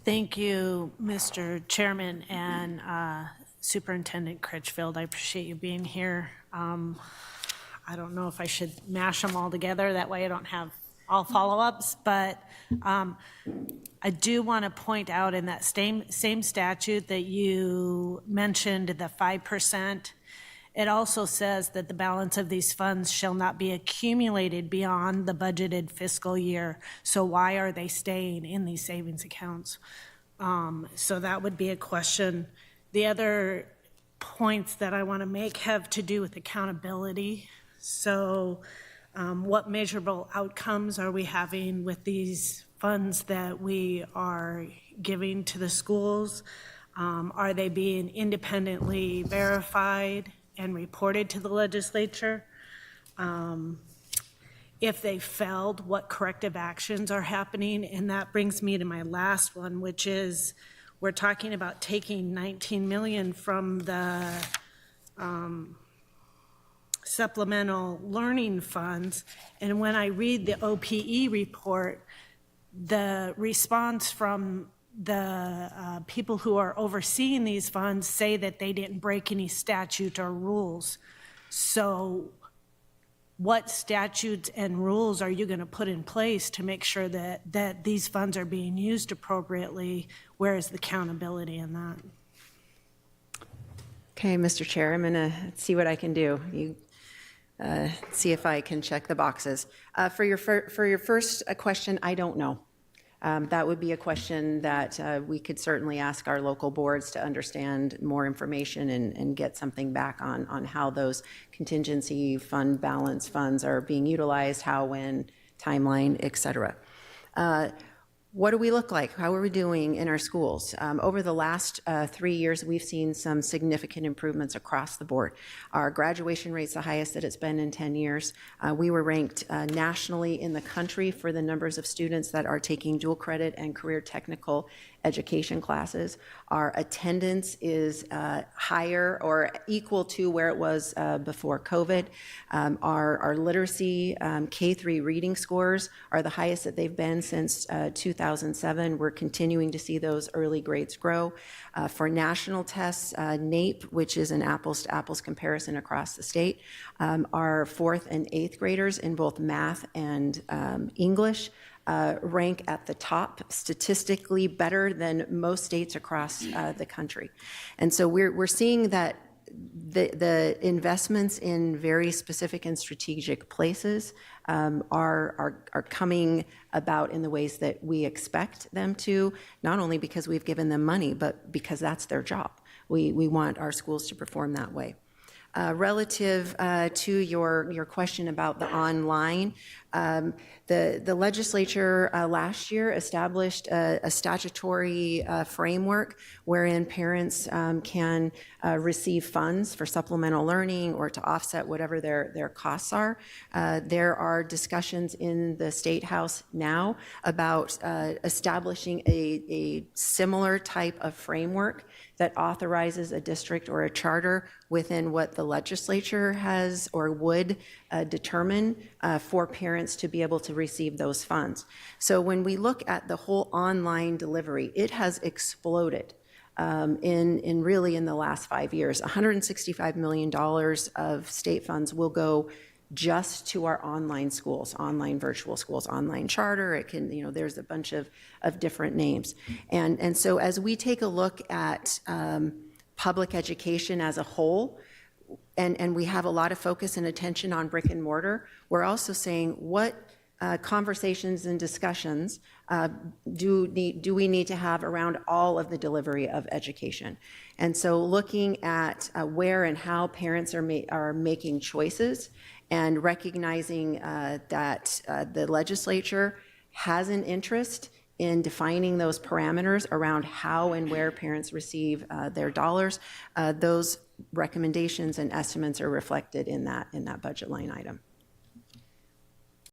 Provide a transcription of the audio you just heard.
Thank you, Mr. Chairman and Superintendent Critchfield. I appreciate you being here. I don't know if I should mash them all together. That way I don't have all follow-ups, but I do want to point out in that same statute that you mentioned, the 5%, it also says that the balance of these funds shall not be accumulated beyond the budgeted fiscal year. So why are they staying in these savings accounts? So that would be a question. The other points that I want to make have to do with accountability. So what measurable outcomes are we having with these funds that we are giving to the schools? Are they being independently verified and reported to the legislature? If they failed, what corrective actions are happening? And that brings me to my last one, which is we're talking about taking $19 million from the supplemental learning funds. And when I read the OPE report, the response from the people who are overseeing these funds say that they didn't break any statute or rules. So what statutes and rules are you going to put in place to make sure that these funds are being used appropriately? Where is the accountability in that? Okay, Mr. Chair, I'm going to see what I can do. See if I can check the boxes. For your first question, I don't know. That would be a question that we could certainly ask our local boards to understand more information and get something back on how those contingency fund balance funds are being utilized, how, when, timeline, et cetera. What do we look like? How are we doing in our schools? Over the last 3 years, we've seen some significant improvements across the board. Our graduation rate's the highest that it's been in 10 years. We were ranked nationally in the country for the numbers of students that are taking dual credit and career technical education classes. Our attendance is higher or equal to where it was before COVID. Our literacy K-3 reading scores are the highest that they've been since 2007. We're continuing to see those early grades grow. For national tests, NAEP, which is an apples-to-apples comparison across the state, our 4th and 8th graders in both math and English rank at the top, statistically better than most states across the country. And so we're seeing that the investments in very specific and strategic places are coming about in the ways that we expect them to, not only because we've given them money, but because that's their job. We want our schools to perform that way. Relative to your question about the online, the legislature last year established a statutory framework wherein parents can receive funds for supplemental learning or to offset whatever their costs are. There are discussions in the State House now about establishing a similar type of framework that authorizes a district or a charter within what the legislature has or would determine for parents to be able to receive those funds. So when we look at the whole online delivery, it has exploded in the last 5 years. $165 million of state funds will go just to our online schools, online virtual schools, online charter. It can, there's a bunch of different names. And so as we take a look at public education as a whole, and we have a lot of focus and attention on brick and mortar, we're also saying what conversations and discussions do we need to have around all of the delivery of education. And so looking at where and how parents are making choices and recognizing that the legislature has an interest in defining those parameters around how and where parents receive their dollars, those recommendations and estimates are reflected in that budget line item.